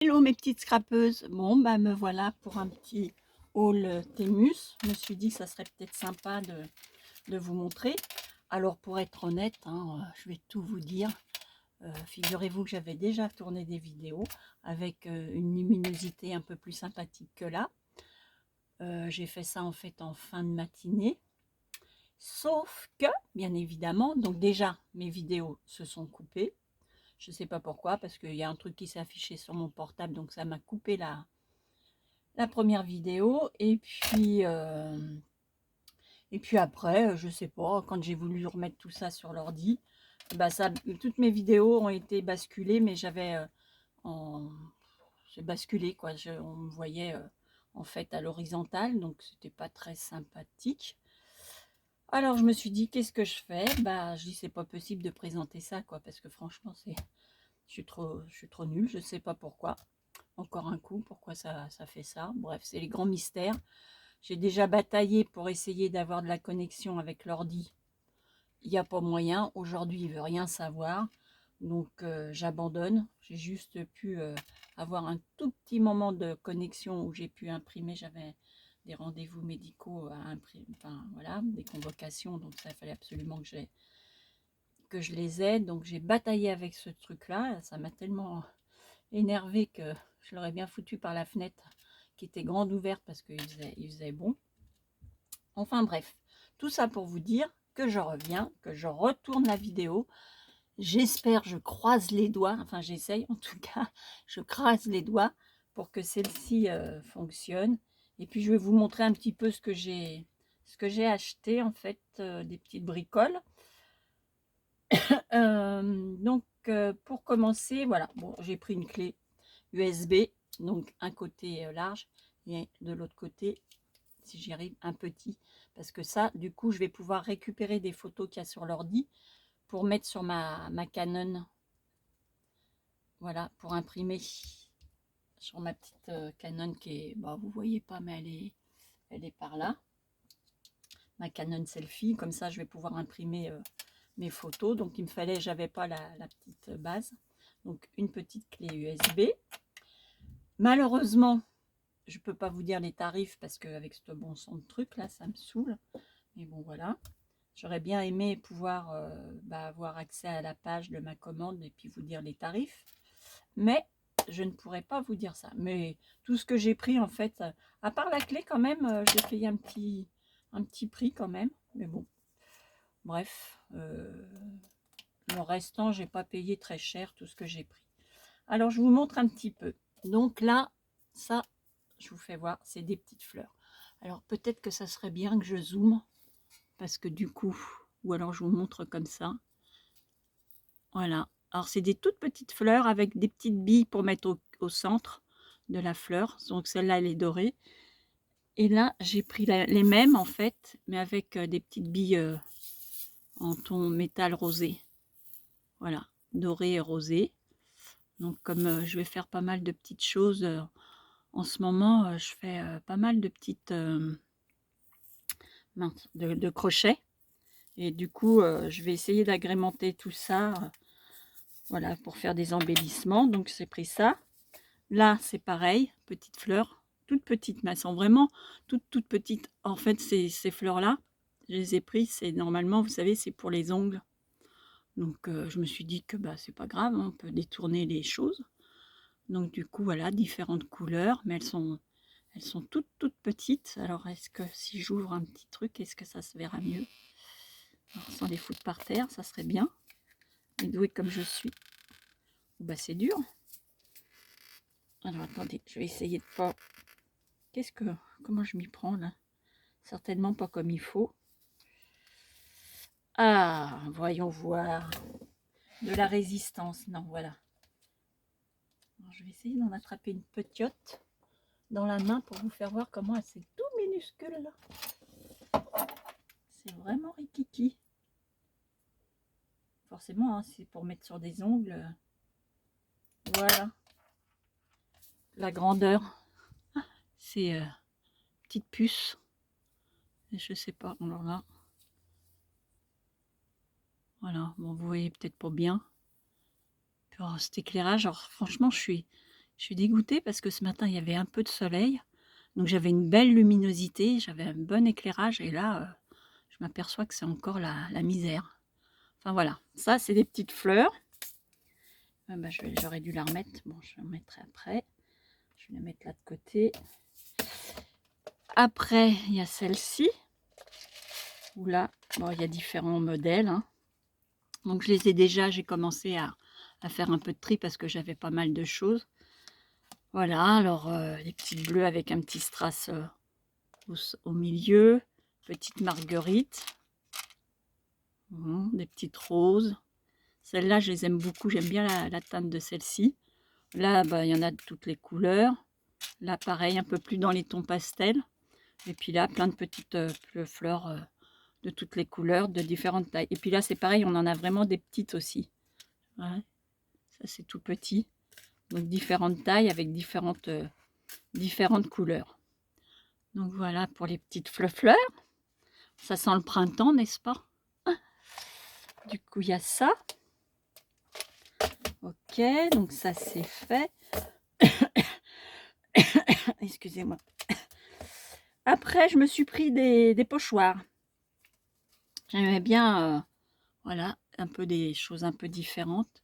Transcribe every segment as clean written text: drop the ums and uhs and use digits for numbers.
Hello mes petites scrapeuses, bon bah me voilà pour un petit haul Temu. Je me suis dit que ça serait peut-être sympa de vous montrer. Alors pour être honnête, je vais tout vous dire. Figurez-vous que j'avais déjà tourné des vidéos avec une luminosité un peu plus sympathique que là. J'ai fait ça en fait en fin de matinée. Sauf que, bien évidemment, donc déjà mes vidéos se sont coupées. Je ne sais pas pourquoi, parce qu'il y a un truc qui s'est affiché sur mon portable, donc ça m'a coupé la première vidéo. Et puis après, je sais pas, quand j'ai voulu remettre tout ça sur l'ordi, bah toutes mes vidéos ont été basculées, mais j'avais c'est basculé quoi. On me voyait en fait à l'horizontale, donc c'était pas très sympathique. Alors je me suis dit qu'est-ce que je fais? Bah je dis c'est pas possible de présenter ça quoi, parce que franchement je suis trop nulle, je sais pas pourquoi. Encore un coup, pourquoi ça fait ça? Bref, c'est les grands mystères. J'ai déjà bataillé pour essayer d'avoir de la connexion avec l'ordi. Il n'y a pas moyen. Aujourd'hui, il ne veut rien savoir. Donc, j'abandonne. J'ai juste pu avoir un tout petit moment de connexion où j'ai pu imprimer. J'avais des rendez-vous médicaux à imprimer. Enfin, voilà, des convocations. Donc, ça, il fallait absolument que je les aide. Donc, j'ai bataillé avec ce truc-là. Ça m'a tellement énervé que je l'aurais bien foutu par la fenêtre qui était grande ouverte parce qu'il faisait bon. Enfin bref, tout ça pour vous dire que je reviens, que je retourne la vidéo. J'espère, je croise les doigts, enfin j'essaye en tout cas, je croise les doigts pour que celle-ci fonctionne. Et puis je vais vous montrer un petit peu ce que j'ai acheté en fait, des petites bricoles. Donc pour commencer, voilà, bon, j'ai pris une clé USB, donc un côté large et de l'autre côté, si j'y arrive, un petit, parce que ça du coup je vais pouvoir récupérer des photos qu'il y a sur l'ordi pour mettre sur ma Canon, voilà, pour imprimer sur ma petite Canon qui est, bah, vous voyez pas mais elle est par là, ma Canon selfie. Comme ça je vais pouvoir imprimer mes photos. Donc il me fallait, j'avais pas la petite base, donc une petite clé USB. Malheureusement je peux pas vous dire les tarifs parce qu'avec ce bon sang de truc là ça me saoule, mais bon voilà. J'aurais bien aimé pouvoir avoir accès à la page de ma commande et puis vous dire les tarifs, mais je ne pourrais pas vous dire ça. Mais tout ce que j'ai pris en fait, à part la clé quand même, j'ai payé un petit prix quand même, mais bon, bref, le restant j'ai pas payé très cher tout ce que j'ai pris. Alors je vous montre un petit peu. Donc là, ça, je vous fais voir, c'est des petites fleurs. Alors peut-être que ça serait bien que je zoome, parce que du coup, ou alors je vous montre comme ça. Voilà. Alors c'est des toutes petites fleurs avec des petites billes pour mettre au centre de la fleur. Donc celle-là, elle est dorée. Et là, j'ai pris les mêmes en fait, mais avec des petites billes en ton métal rosé. Voilà, doré et rosé. Donc comme je vais faire pas mal de petites choses en ce moment, je fais pas mal de petites de crochets. Et du coup, je vais essayer d'agrémenter tout ça, voilà, pour faire des embellissements. Donc j'ai pris ça. Là, c'est pareil, petites fleurs, toutes petites, mais elles sont vraiment toutes petites. En fait, ces fleurs-là, je les ai prises, c'est normalement, vous savez, c'est pour les ongles. Donc je me suis dit que bah, c'est pas grave, on peut détourner les choses. Donc du coup, voilà, différentes couleurs, mais elles sont toutes petites. Alors est-ce que si j'ouvre un petit truc, est-ce que ça se verra mieux? Alors, sans les foutre par terre, ça serait bien. Et douée comme je suis, bah c'est dur. Alors attendez, je vais essayer de pas... Comment je m'y prends là? Certainement pas comme il faut. Ah, voyons voir. De la résistance, non, voilà. Alors, je vais essayer d'en attraper une petite dans la main pour vous faire voir comment c'est tout minuscule là. C'est vraiment rikiki. Forcément, hein, c'est pour mettre sur des ongles. Voilà. La grandeur, c'est petite puce. Je sais pas, alors là. Voilà, bon, vous voyez peut-être pas bien. Puis, oh, cet éclairage, alors franchement, je suis Je suis dégoûtée parce que ce matin, il y avait un peu de soleil. Donc j'avais une belle luminosité, j'avais un bon éclairage. Et là, je m'aperçois que c'est encore la misère. Enfin voilà, ça c'est des petites fleurs. Bah, j'aurais dû la remettre. Bon, je la remettrai après. Je vais la mettre là de côté. Après, il y a celle-ci. Où là, bon, il y a différents modèles. Hein. Donc je les ai déjà, j'ai commencé à faire un peu de tri parce que j'avais pas mal de choses. Voilà, alors les petites bleues avec un petit strass au milieu. Petite marguerite. Des petites roses. Celles-là, je les aime beaucoup. J'aime bien la teinte de celle-ci. Là, bah, il y en a de toutes les couleurs. Là, pareil, un peu plus dans les tons pastels. Et puis là, plein de petites fleurs de toutes les couleurs, de différentes tailles. Et puis là, c'est pareil, on en a vraiment des petites aussi. Ouais. Ça, c'est tout petit. Donc, différentes tailles avec différentes couleurs. Donc, voilà pour les petites fleurs. Ça sent le printemps, n'est-ce pas? Du coup, il y a ça. Ok, donc ça, c'est fait. Excusez-moi. Après, je me suis pris des pochoirs. J'aimais bien, voilà, un peu des choses un peu différentes.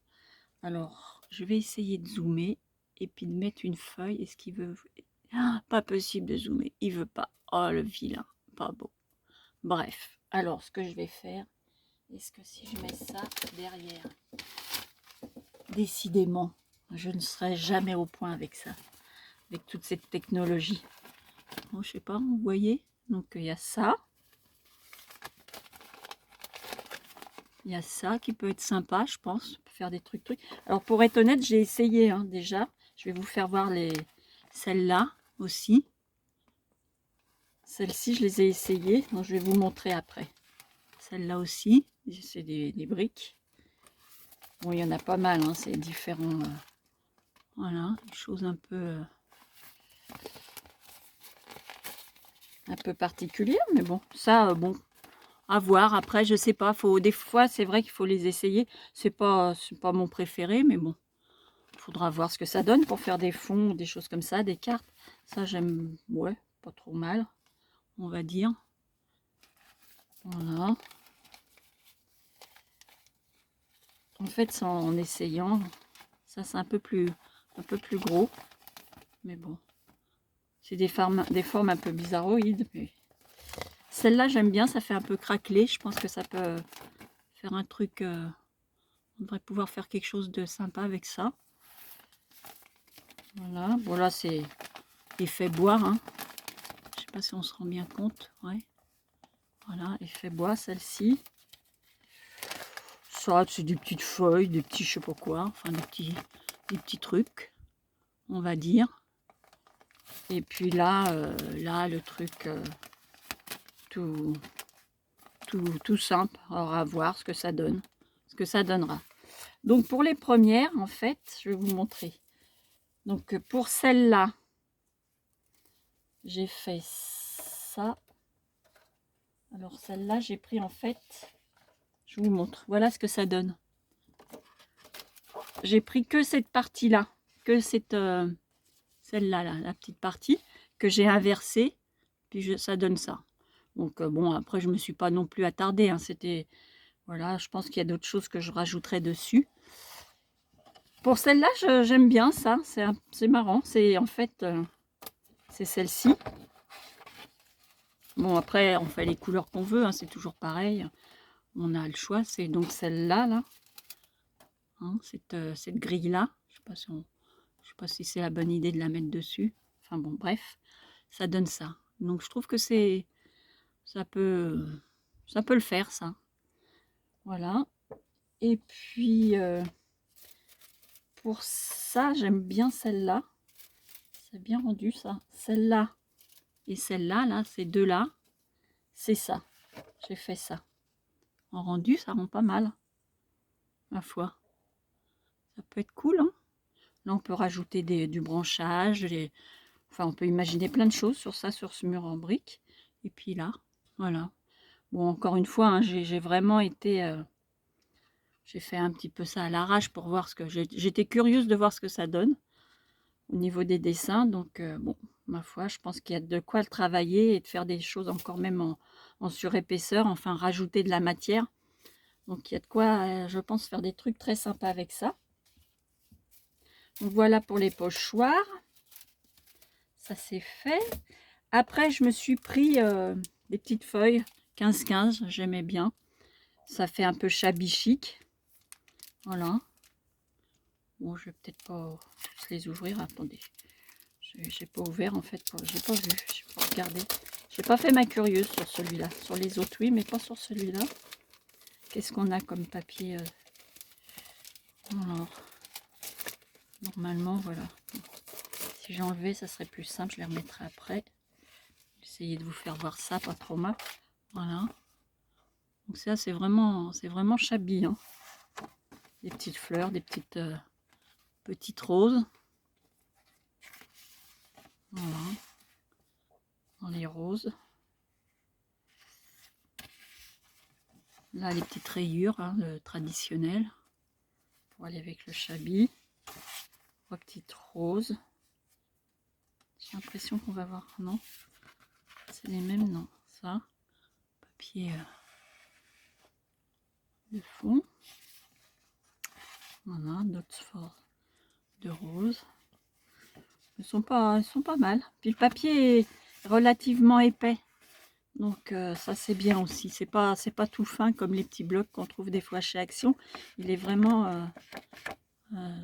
Alors, je vais essayer de zoomer et puis de mettre une feuille. Est-ce qu'il veut... Ah, pas possible de zoomer. Il veut pas. Oh, le vilain. Pas beau. Bref. Alors, ce que je vais faire, est-ce que si je mets ça derrière, décidément, je ne serai jamais au point avec ça. Avec toute cette technologie. Bon, je sais pas, vous voyez? Donc, il y a ça. Il y a ça qui peut être sympa, je pense, pour faire des trucs. Alors, pour être honnête, j'ai essayé hein, déjà. Je vais vous faire voir celles-là aussi. Celles-ci, je les ai essayées. Donc, je vais vous montrer après. Celle-là aussi, c'est des briques. Bon, il y en a pas mal, hein, c'est différent. Voilà, des choses un peu particulières. Mais bon, ça, bon, à voir. Après, je sais pas. Des fois, c'est vrai qu'il faut les essayer. C'est pas mon préféré, mais bon. Il faudra voir ce que ça donne pour faire des fonds, des choses comme ça, des cartes. Ça, j'aime, ouais, pas trop mal, on va dire. Voilà. En fait, c'est en essayant. Ça, c'est un peu plus gros. Mais bon. C'est des formes un peu bizarroïdes. Mais... Celle-là, j'aime bien. Ça fait un peu craquelé. Je pense que ça peut faire un truc... on devrait pouvoir faire quelque chose de sympa avec ça. Voilà. Bon, là, c'est effet bois. Hein. Je sais pas si on se rend bien compte. Ouais. Voilà, effet bois, celle-ci. Ça, c'est des petites feuilles, des petits je sais pas quoi. Enfin, des petits trucs, on va dire. Et puis là, là le truc tout simple. Alors, à voir ce que ça donne. Ce que ça donnera. Donc, pour les premières, en fait, je vais vous montrer. Donc, pour celle-là, j'ai fait ça. Alors, celle-là, j'ai pris, en fait... Je vous montre. Voilà ce que ça donne. J'ai pris que cette partie-là. Que cette... celle-là, la petite partie, que j'ai inversée. Puis ça donne ça. Donc, bon, après, je ne me suis pas non plus attardée. Hein, c'était... Voilà, je pense qu'il y a d'autres choses que je rajouterai dessus. Pour celle-là, j'aime bien ça. C'est marrant. C'est en fait... c'est celle-ci. Bon, après, on fait les couleurs qu'on veut. Hein, c'est toujours pareil. On a le choix. C'est donc celle-là, là. Hein, cette grille-là. Je ne sais pas si c'est la bonne idée de la mettre dessus. Enfin bon, bref. Ça donne ça. Donc, je trouve que ça peut le faire, ça. Voilà. Et puis, pour ça, j'aime bien celle-là. C'est bien rendu, ça. Celle-là et celle-là, là, ces deux-là, c'est ça. J'ai fait ça. En rendu, ça rend pas mal. Ma foi. Ça peut être cool, hein. Là, on peut rajouter du branchage. Enfin, on peut imaginer plein de choses sur ça, sur ce mur en briques. Et puis là, voilà. Bon, encore une fois, hein, j'ai vraiment été... j'ai fait un petit peu ça à l'arrache pour voir ce que... J'étais curieuse de voir ce que ça donne. au niveau des dessins. Donc bon, ma foi, je pense qu'il y a de quoi le travailler et de faire des choses encore même en surépaisseur, enfin rajouter de la matière. Donc il y a de quoi, je pense, faire des trucs très sympas avec ça. Donc voilà pour les pochoirs. Ça c'est fait. Après, je me suis pris des petites feuilles 15-15, j'aimais bien. Ça fait un peu shabby chic. Voilà. Bon, je vais peut-être pas tous les ouvrir. Attendez. J'ai pas ouvert en fait. J'ai pas vu. J'ai pas regardé. J'ai pas fait ma curieuse sur celui-là. Sur les autres, oui, mais pas sur celui-là. Qu'est-ce qu'on a comme papier Alors, normalement, voilà. Si j'ai enlevé, ça serait plus simple. Je les remettrai après. Essayez de vous faire voir ça, pas trop mal. Voilà. Donc ça, c'est vraiment shabby. Hein. Des petites fleurs, des petites roses. Voilà. Dans les roses. Là, les petites rayures hein, traditionnelles. Pour aller avec le shabby. 3 petites roses. J'ai l'impression qu'on va voir. Non. C'est les mêmes, non. Ça. Papier de fond. Voilà, d'autres de rose. Ils sont pas mal. Puis le papier est relativement épais. Donc ça c'est bien aussi. C'est pas tout fin comme les petits blocs qu'on trouve des fois chez Action. Il est vraiment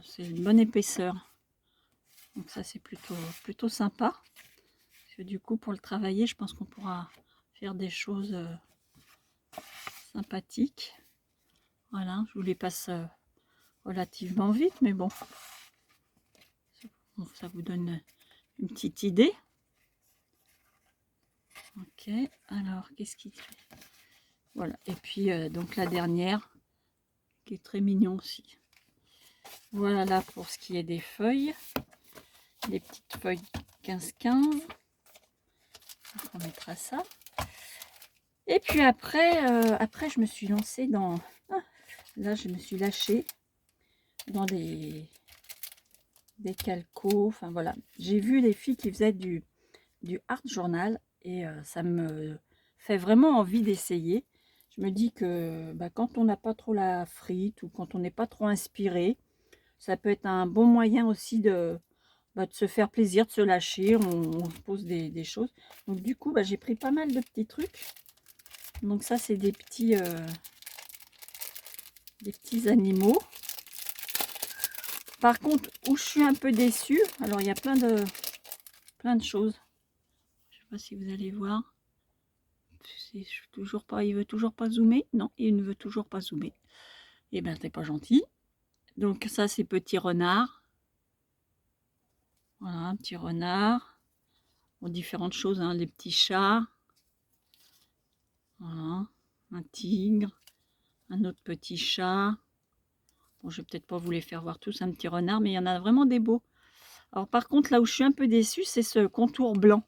c'est une bonne épaisseur. Donc ça c'est plutôt sympa. Parce que du coup pour le travailler, je pense qu'on pourra faire des choses sympathiques. Voilà, je vous les passe relativement vite, mais bon, ça vous donne une petite idée. Ok, alors qu'est-ce qu'il fait? Voilà, et puis donc la dernière qui est très mignon aussi. Voilà là pour ce qui est des feuilles, les petites feuilles 15-15. On mettra ça. Et puis après je me suis lancée dans... là je me suis lâchée dans des calcos. Enfin voilà, j'ai vu les filles qui faisaient du art journal et ça me fait vraiment envie d'essayer. Je me dis que quand on n'a pas trop la frite ou quand on n'est pas trop inspiré, ça peut être un bon moyen aussi de se faire plaisir, de se lâcher. On pose des choses. Donc du coup, j'ai pris pas mal de petits trucs. Donc ça, c'est des petits animaux. Par contre, où je suis un peu déçue, alors il y a plein de choses. Je sais pas si vous allez voir. Toujours pas, il veut toujours pas zoomer. Non, il ne veut toujours pas zoomer. Eh ben, t'es pas gentil. Donc ça, c'est petit renard. Voilà, un petit renard. Bon, différentes choses, hein, les petits chats. Voilà, un tigre. Un autre petit chat. Bon, je vais peut-être pas vous les faire voir tous, un petit renard, mais il y en a vraiment des beaux. Alors par contre, là où je suis un peu déçue, c'est ce contour blanc.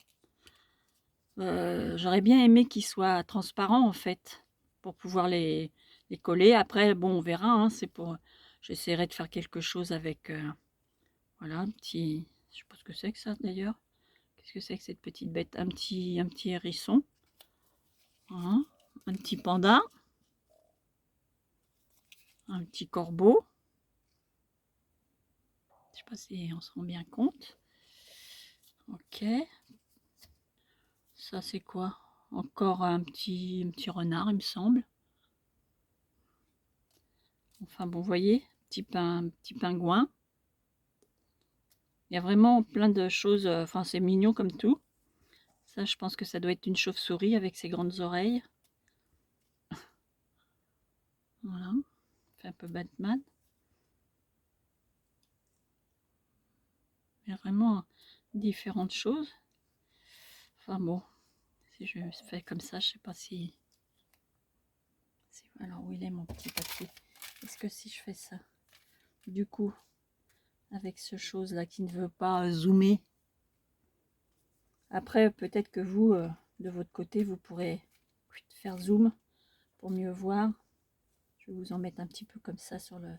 J'aurais bien aimé qu'il soit transparent en fait, pour pouvoir les coller. Après, bon, on verra, hein, c'est pour... J'essaierai de faire quelque chose avec... voilà, un petit... Je sais pas ce que c'est que ça d'ailleurs. Qu'est-ce que c'est que cette petite bête? Un petit hérisson. Voilà. Un petit panda. Un petit corbeau. Je sais pas si on se rend bien compte. Ok. Ça c'est quoi? Encore un petit renard, il me semble. Enfin bon, vous voyez, petit pingouin. Il y a vraiment plein de choses. Enfin, c'est mignon comme tout. Ça, je pense que ça doit être une chauve-souris avec ses grandes oreilles. Voilà. Fait un peu Batman. Il y a vraiment différentes choses. Enfin bon, si je fais comme ça, je sais pas si... Alors, où il est mon petit papier? Est-ce que si je fais ça, du coup, avec ce chose-là qui ne veut pas zoomer, après, peut-être que vous, de votre côté, vous pourrez faire zoom pour mieux voir. Je vais vous en mettre un petit peu comme ça sur le...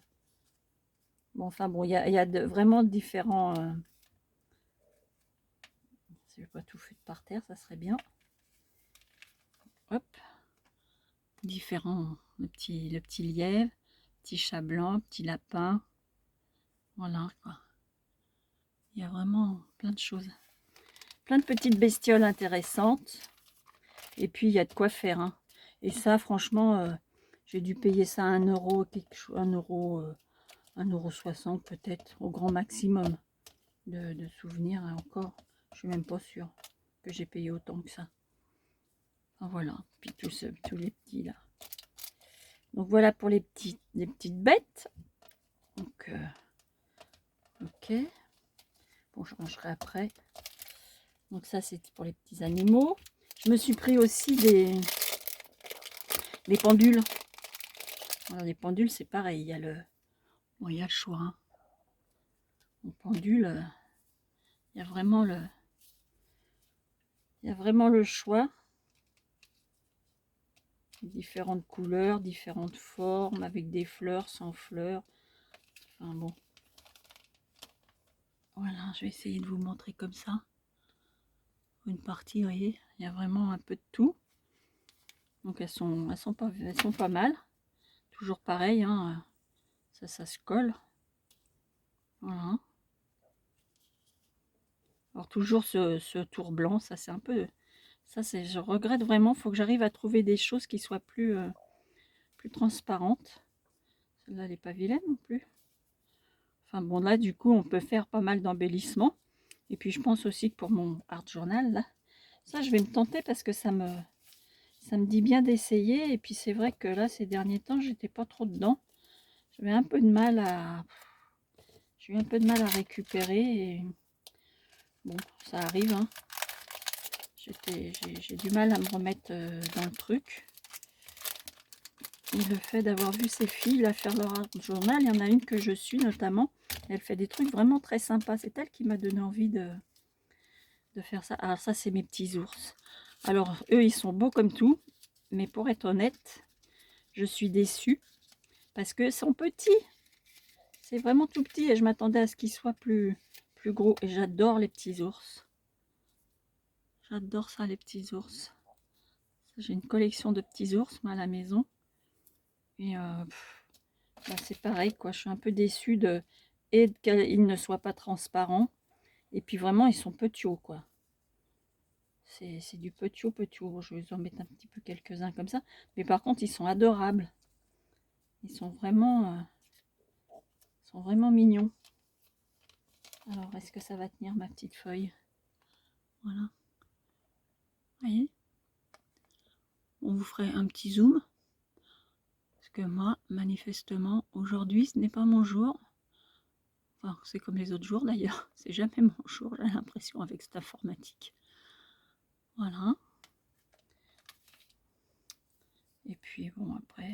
Bon, enfin bon, il y a vraiment différents je vais pas tout foutre par terre, ça serait bien. Hop. Différents, le petit lièvre, petit chat blanc, petit lapin. Voilà quoi. Il y a vraiment plein de choses. Plein de petites bestioles intéressantes. Et puis il y a de quoi faire. Hein. Et ça, franchement, j'ai dû payer ça 1 euro, quelque chose, 1,60 € peut-être, au grand maximum de souvenirs. Et encore, je suis même pas sûre que j'ai payé autant que ça. Enfin, voilà. Puis tous les petits là. Donc voilà pour les petites bêtes. Donc, ok. Bon, je rangerai après. Donc ça, c'est pour les petits animaux. Je me suis pris aussi des pendules. Alors, les pendules, c'est pareil. Il y a le, bon, il y a le choix. Hein. Les pendules, il y a vraiment le choix. Différentes couleurs, différentes formes, avec des fleurs, sans fleurs. Enfin bon. Voilà, je vais essayer de vous montrer comme ça. Une partie, vous voyez, il y a vraiment un peu de tout. Donc elles sont pas mal. Toujours pareil, hein, ça se colle. Voilà. Alors toujours ce tour blanc, ça c'est un peu... Ça c'est, je regrette vraiment, il faut que j'arrive à trouver des choses qui soient plus transparentes. Celle-là, elle n'est pas vilaine non plus. Enfin bon, là du coup, on peut faire pas mal d'embellissements. Et puis je pense aussi que pour mon art journal, là, ça je vais me tenter parce que ça me dit bien d'essayer. Et puis c'est vrai que là, ces derniers temps, j'étais pas trop dedans. J'avais un peu de mal à... J'ai eu un peu de mal à récupérer. Et bon, ça arrive. Hein. J'ai du mal à me remettre dans le truc. Et le fait d'avoir vu ces filles là, faire leur art journal, il y en a une que je suis notamment. Elle fait des trucs vraiment très sympas. C'est elle qui m'a donné envie de faire ça. Alors ça, c'est mes petits ours. Alors eux, ils sont beaux comme tout. Mais pour être honnête, je suis déçue. Parce que sont petits. C'est vraiment tout petit et je m'attendais à ce qu'ils soient plus gros. Et j'adore les petits ours. J'adore ça, les petits ours. J'ai une collection de petits ours, moi, à la maison. Et bah, c'est pareil, quoi. Je suis un peu déçue qu'ils ne soient pas transparents. Et puis vraiment, ils sont petits, quoi. C'est du petit. Je vais vous en mettre un petit peu quelques-uns comme ça. Mais par contre, ils sont adorables. Ils sont vraiment mignons. Alors, est-ce que ça va tenir ma petite feuille? Voilà. Vous voyez? On vous ferait un petit zoom. Parce que moi, manifestement, aujourd'hui, ce n'est pas mon jour. Enfin, c'est comme les autres jours d'ailleurs. C'est jamais mon jour, j'ai l'impression, avec cette informatique. Voilà. Et puis, bon, après,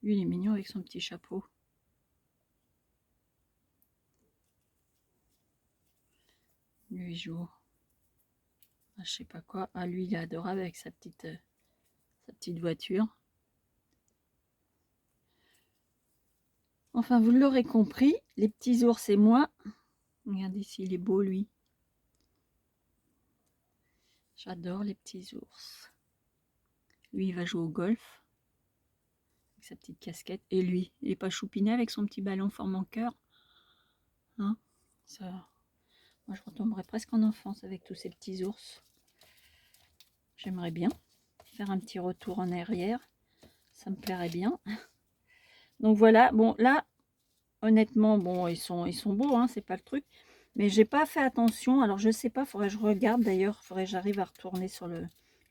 lui, il est mignon avec son petit chapeau. Lui, il joue. Ah, je sais pas quoi. Ah, lui, il est adorable avec sa petite voiture. Enfin, vous l'aurez compris, les petits ours et moi. Regardez s'il est beau, lui. J'adore les petits ours. Lui, il va jouer au golf. Avec sa petite casquette. Et lui, il n'est pas choupiné avec son petit ballon forme en cœur. Hein, ça, moi, je retomberais presque en enfance avec tous ces petits ours. J'aimerais bien faire un petit retour en arrière. Ça me plairait bien. Donc voilà, bon là, honnêtement, bon, ils sont beaux, hein, c'est pas le truc. Mais j'ai pas fait attention. Alors je sais pas, faudrait que je regarde d'ailleurs. Faudrait que j'arrive à retourner sur le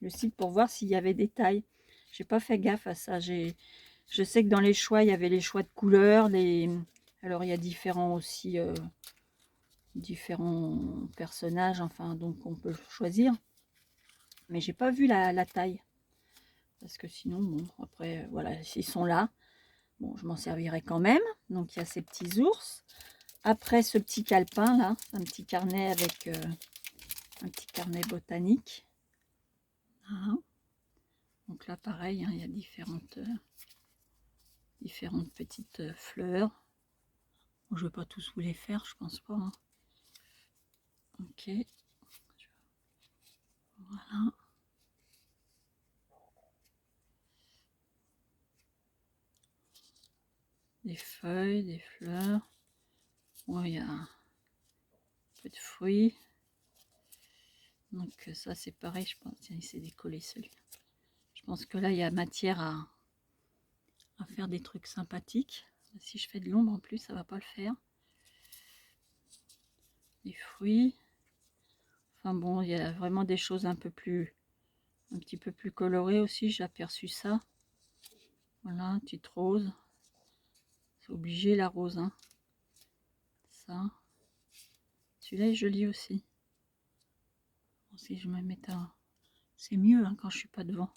site pour voir s'il y avait des tailles. J'ai pas fait gaffe à ça. Je sais que dans les choix, il y avait les choix de couleurs. Alors il y a différents aussi, différents personnages, enfin, donc on peut choisir. Mais j'ai pas vu la taille. Parce que sinon, bon, après, voilà, s'ils sont là, bon, je m'en servirai quand même. Donc il y a ces petits ours. Après ce petit calepin là, un petit carnet avec un petit carnet botanique. Voilà. Donc là pareil, hein, il y a différentes petites fleurs. Bon, je ne vais pas tous vous les faire, je pense pas. Hein. Ok. Voilà. Des feuilles, des fleurs. Bon, il y a un peu de fruits. Donc ça c'est pareil, je pense. Tiens, il s'est décollé celui-là. Je pense que là il y a matière à faire des trucs sympathiques. Si je fais de l'ombre en plus, ça va pas le faire. Des fruits. Enfin bon, il y a vraiment des choses un petit peu plus colorées aussi. J'ai aperçu ça. Voilà, petite rose. C'est obligé la rose, hein. Ça. Celui-là est joli aussi. Bon, si je me mets à... C'est mieux hein, quand je suis pas devant.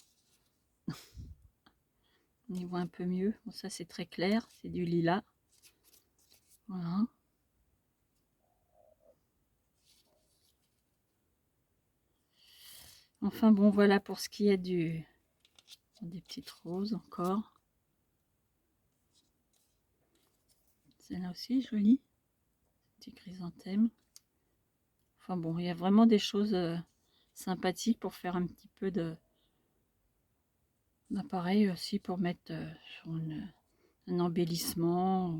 On y voit un peu mieux. Bon, ça c'est très clair, c'est du lilas. Voilà. Enfin bon, voilà pour ce qui est des petites roses encore. Celle-là aussi jolie. Petit chrysanthème. Enfin bon, il y a vraiment des choses sympathiques pour faire un petit peu d'appareil aussi pour mettre sur un embellissement.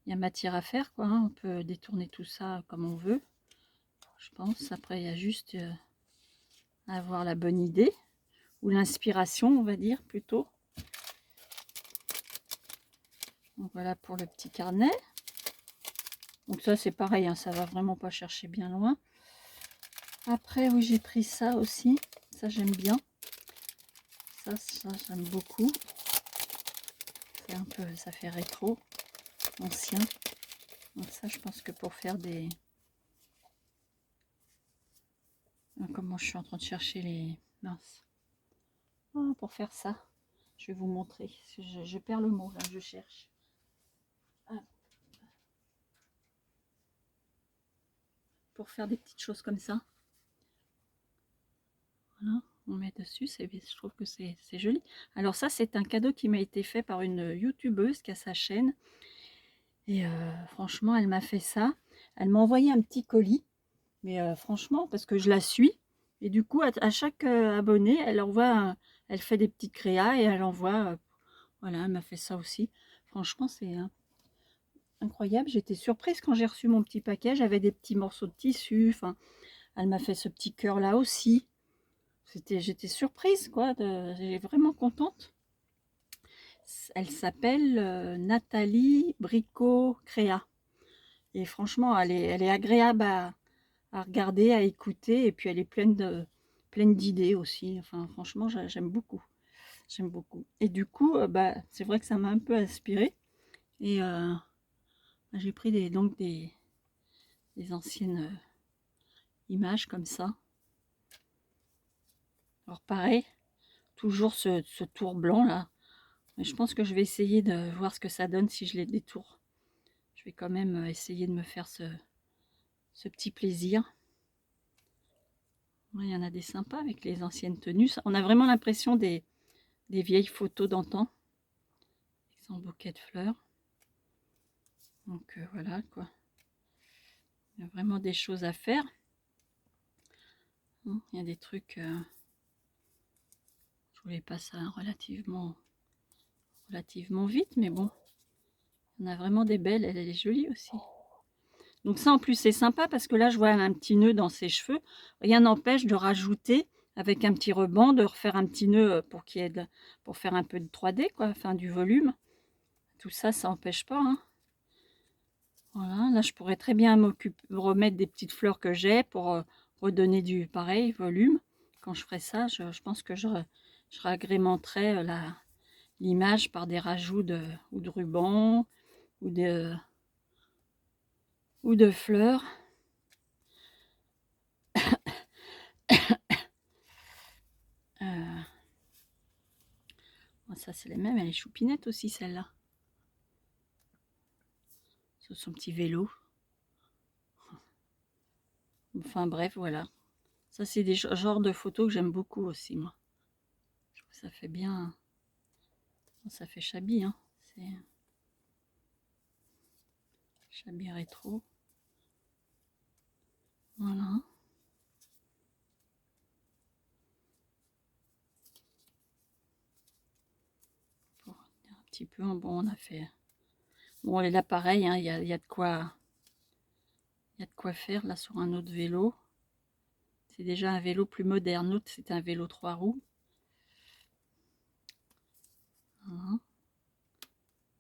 Il y a matière à faire quoi, hein. On peut détourner tout ça comme on veut, je pense. Après, il y a juste à avoir la bonne idée ou l'inspiration, on va dire plutôt. Donc voilà pour le petit carnet. Donc ça c'est pareil, hein, ça va vraiment pas chercher bien loin. Après oui, j'ai pris ça aussi, ça j'aime bien. Ça j'aime beaucoup. C'est un peu, ça fait rétro, ancien. Donc ça je pense que pour faire des... Comment je suis en train de chercher les... Mince. Oh, pour faire ça, je vais vous montrer. Je perds le mot là, je cherche. Ah. Pour faire des petites choses comme ça. Voilà, on met dessus, je trouve que c'est joli. Alors ça, c'est un cadeau qui m'a été fait par une youtubeuse qui a sa chaîne. Et franchement, elle m'a fait ça. Elle m'a envoyé un petit colis. Mais franchement, parce que je la suis. Et du coup, à chaque abonné, elle envoie, elle fait des petites créas et elle envoie. Voilà, elle m'a fait ça aussi. Franchement, c'est incroyable. J'étais surprise quand j'ai reçu mon petit paquet. J'avais des petits morceaux de tissu. Enfin, elle m'a fait ce petit cœur là aussi. J'étais surprise, quoi. J'étais vraiment contente. Elle s'appelle Nathalie Bricot Créa. Et franchement, elle est agréable à regarder, à écouter. Et puis, elle est pleine d'idées aussi. Enfin, franchement, j'aime beaucoup. J'aime beaucoup. Et du coup, bah, c'est vrai que ça m'a un peu inspirée. Et j'ai pris donc des anciennes images comme ça. Alors pareil, toujours ce tour blanc là. Mais je pense que je vais essayer de voir ce que ça donne si je les détourne. Je vais quand même essayer de me faire ce petit plaisir. Ouais, il y en a des sympas avec les anciennes tenues. On a vraiment l'impression des vieilles photos d'antan. Sans bouquet de fleurs. Donc voilà quoi. Il y a vraiment des choses à faire. Il y a des trucs... je voulais pas ça relativement vite, mais bon. Il y en a vraiment des belles. Elle est jolie aussi. Donc ça en plus c'est sympa parce que là je vois un petit nœud dans ses cheveux. Rien n'empêche de rajouter avec un petit ruban, de refaire un petit nœud pour qu'il y ait pour faire un peu de 3D quoi, enfin du volume. Tout ça, ça n'empêche pas. Hein. Voilà, là je pourrais très bien remettre des petites fleurs que j'ai pour redonner du pareil volume. Quand je ferai ça, je pense que je agrémenterai l'image par des rajouts ou de ruban ou de fleurs. Ça c'est les mêmes, elle est choupinette aussi celle-là. Sur son petit vélo. Enfin bref, voilà. Ça c'est des genres de photos que j'aime beaucoup aussi moi. Je trouve que ça fait bien. Ça fait shabby, hein. C'est shabby rétro. Voilà. petit peu. Bon, on a fait... Bon, et là, pareil, hein, il y a de quoi... Il y a de quoi faire, là, sur un autre vélo. C'est déjà un vélo plus moderne. L'autre, c'était un vélo 3 roues. Voilà.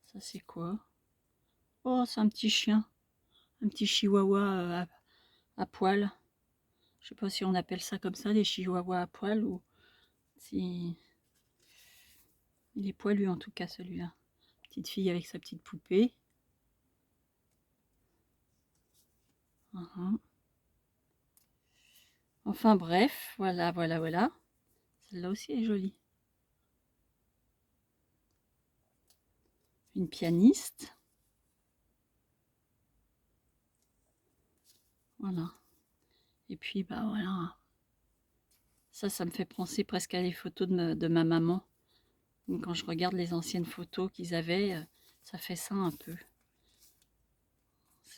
Ça, c'est quoi? Oh, c'est un petit chien. Un petit chihuahua à poil. Je sais pas si on appelle ça comme ça, des chihuahuas à poil, ou si... Il est poilu, en tout cas, celui-là. Petite fille avec sa petite poupée. Enfin, bref, voilà. Celle-là aussi est jolie. Une pianiste. Voilà. Et puis, bah voilà. Ça me fait penser presque à les photos de ma maman. Donc, quand je regarde les anciennes photos qu'ils avaient, ça fait ça un peu.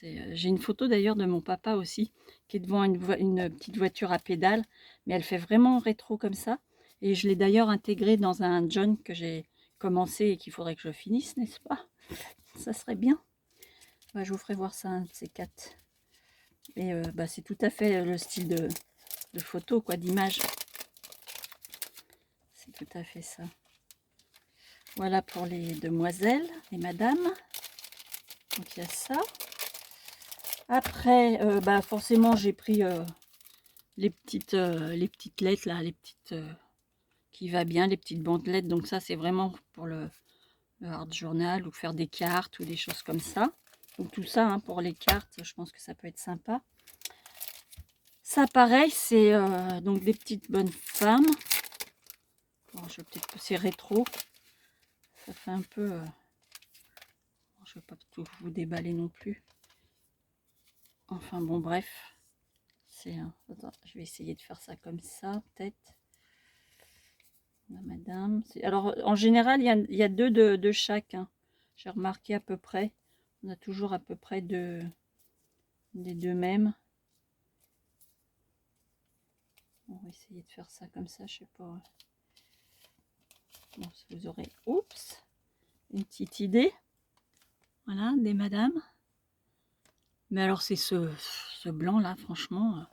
J'ai une photo d'ailleurs de mon papa aussi, qui est devant une petite voiture à pédales, mais elle fait vraiment rétro comme ça. Et je l'ai d'ailleurs intégrée dans un John que j'ai commencé et qu'il faudrait que je finisse, n'est-ce pas? Ça serait bien. Bah, je vous ferai voir ça, un de ces quatre. Et bah, c'est tout à fait le style de photo, quoi, d'image. C'est tout à fait ça. Voilà pour les demoiselles, les madames. Donc il y a ça. Après, bah, forcément, j'ai pris les petites lettres, là, les petites qui va bien, les petites bandelettes. Donc ça, c'est vraiment pour le hard journal ou faire des cartes ou des choses comme ça. Donc tout ça, hein, pour les cartes, je pense que ça peut être sympa. Ça, pareil, c'est donc des petites bonnes femmes. Bon, je vais peut-être... C'est rétro. Ça fait un peu... je ne vais pas tout vous déballer non plus. Enfin, bon, bref. Attends, je vais essayer de faire ça comme ça, peut-être. La madame. Alors, en général, il y a deux de chaque. Hein. J'ai remarqué à peu près. On a toujours à peu près des deux mêmes. On va essayer de faire ça comme ça, je sais pas. Bon, vous aurez, oups, une petite idée. Voilà, des madames. Mais alors, c'est ce blanc là, franchement.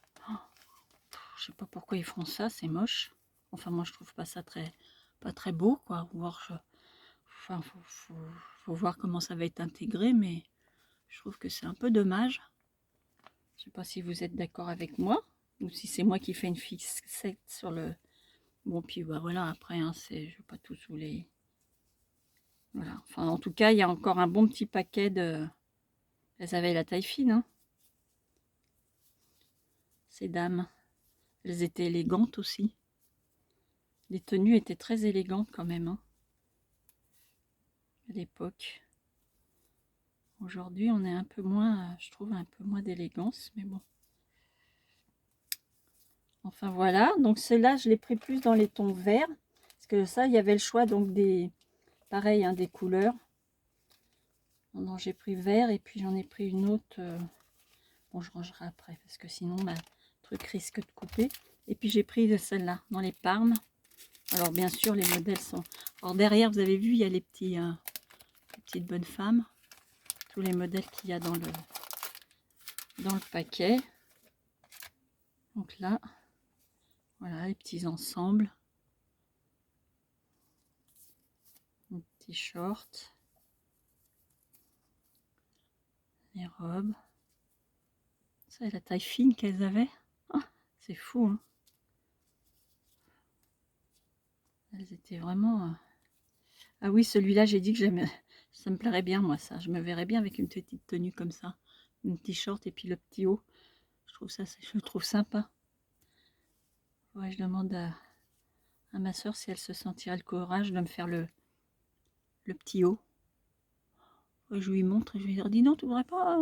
Je sais pas pourquoi ils font ça, c'est moche. Enfin, moi, je trouve pas ça pas très beau, quoi. Enfin, faut voir comment ça va être intégré, mais je trouve que c'est un peu dommage. Je sais pas si vous êtes d'accord avec moi, ou si c'est moi qui fais une fixette sur le... Bon, puis bah voilà, après, hein, je vais pas tout sous les... Voilà, enfin, en tout cas, il y a encore un bon petit paquet de... Elles avaient la taille fine, hein, ces dames. Elles étaient élégantes aussi. Les tenues étaient très élégantes quand même, hein, à l'époque. Aujourd'hui, on est un peu moins, je trouve, un peu moins d'élégance, mais bon. Enfin voilà, donc celle-là, je l'ai pris plus dans les tons verts, parce que ça, il y avait le choix donc des, pareil, hein, des couleurs. Non, j'ai pris vert et puis j'en ai pris une autre. Bon, je rangerai après, parce que sinon, le truc risque de couper. Et puis j'ai pris de celle-là, dans les Parmes. Alors bien sûr, les modèles sont... Alors derrière, vous avez vu, il y a les petites bonnes femmes. Tous les modèles qu'il y a dans le paquet. Donc là, voilà, les petits ensembles. Les petits shorts. Les robes. Ça, c'est la taille fine qu'elles avaient. Oh, c'est fou, hein. Elles étaient vraiment... Ah oui, celui-là, j'ai dit que j'aimais... Ça me plairait bien, moi, ça. Je me verrais bien avec une petite tenue comme ça. Une t-shirt et puis le petit haut. Je le trouve sympa. Ouais, je demande à ma soeur si elle se sentirait le courage de me faire le petit haut. Ouais, je lui montre et je lui dire, dis non, tu voudrais pas...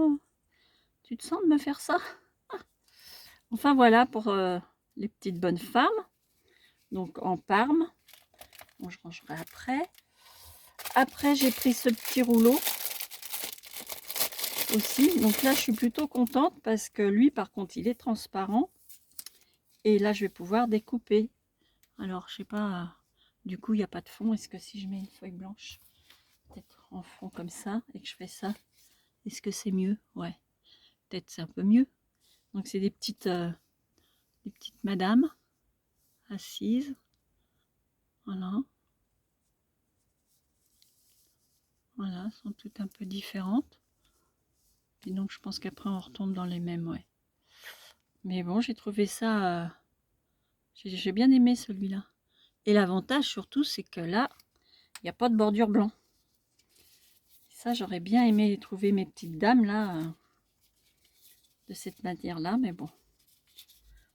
tu te sens de me faire ça? Enfin, voilà pour les petites bonnes femmes. Donc, en Parme. Bon, je rangerai après. Après, j'ai pris ce petit rouleau aussi. Donc là, je suis plutôt contente parce que lui, par contre, il est transparent. Et là, je vais pouvoir découper. Alors, je sais pas, du coup, il n'y a pas de fond. Est-ce que si je mets une feuille blanche, peut-être en fond comme ça et que je fais ça, est-ce que c'est mieux? Ouais, peut-être c'est un peu mieux. Donc c'est des petites madames assises. Voilà. Voilà, elles sont toutes un peu différentes. Et donc je pense qu'après on retombe dans les mêmes, ouais. Mais bon, j'ai trouvé ça... j'ai bien aimé celui-là. Et l'avantage surtout, c'est que là, il n'y a pas de bordure blanc. Ça, j'aurais bien aimé trouver mes petites dames là, de cette manière-là, mais bon.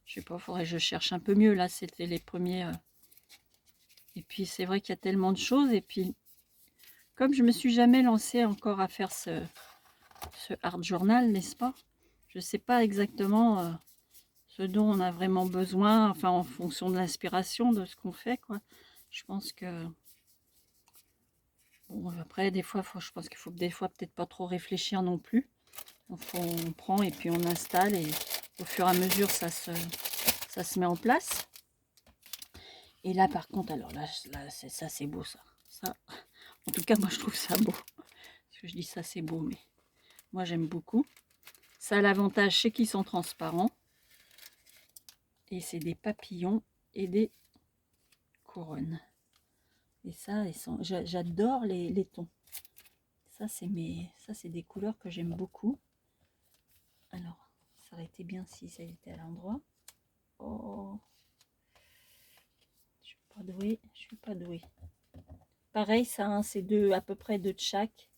Je sais pas, faudrait que je cherche un peu mieux. Là, c'était les premiers. Et puis, c'est vrai qu'il y a tellement de choses. Et puis, comme je me suis jamais lancée encore à faire ce art journal, n'est-ce pas? Je sais pas exactement ce dont on a vraiment besoin, enfin, en fonction de l'inspiration de ce qu'on fait, quoi. Je pense que... Bon, après, des fois, je pense qu'il faut des fois peut-être pas trop réfléchir non plus. Donc, on prend et puis on installe et au fur et à mesure, ça se met en place. Et là, par contre, alors là ça c'est beau, ça. En tout cas, moi, je trouve ça beau. Parce que je dis ça, c'est beau, mais moi, j'aime beaucoup. Ça a l'avantage, c'est qu'ils sont transparents. Et c'est des papillons et des couronnes. Et ça, j'adore les tons. Ça, c'est des couleurs que j'aime beaucoup. Alors, ça aurait été bien si ça était à l'endroit. Oh, je suis pas douée, je suis pas douée. Pareil, ça, hein, c'est à peu près deux de chaque.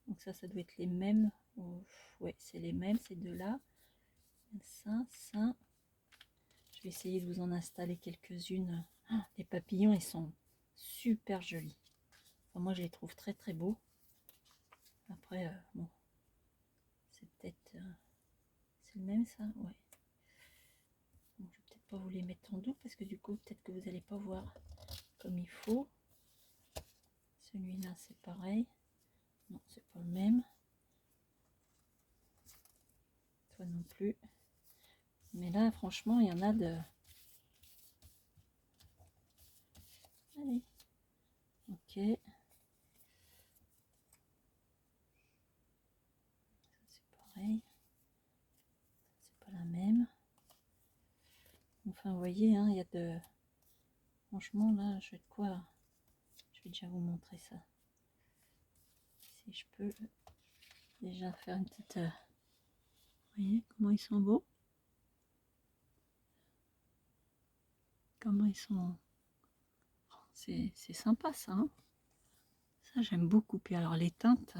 Donc ça doit être les mêmes. Oh, ouais, c'est les mêmes, ces deux-là. Ça. Je vais essayer de vous en installer quelques-unes. Ah, les papillons, ils sont super jolis. Enfin, moi, je les trouve très très beaux. Après, bon, c'est peut-être... c'est le même, ça? Ouais. Bon, je vais peut-être pas vous les mettre en double parce que du coup, peut-être que vous n'allez pas voir comme il faut. Celui-là, c'est pareil. Non, c'est pas le même. Toi non plus. Mais là, franchement, il y en a de... Allez. Ok. C'est pareil. C'est pas la même. Enfin, vous voyez, hein, il y a de... Franchement, là, je vais de quoi... Je vais déjà vous montrer ça. Si je peux déjà faire une petite... Vous voyez comment ils sont beaux? Comment ils sont... C'est sympa, ça. Hein, ça, j'aime beaucoup. Puis alors, les teintes...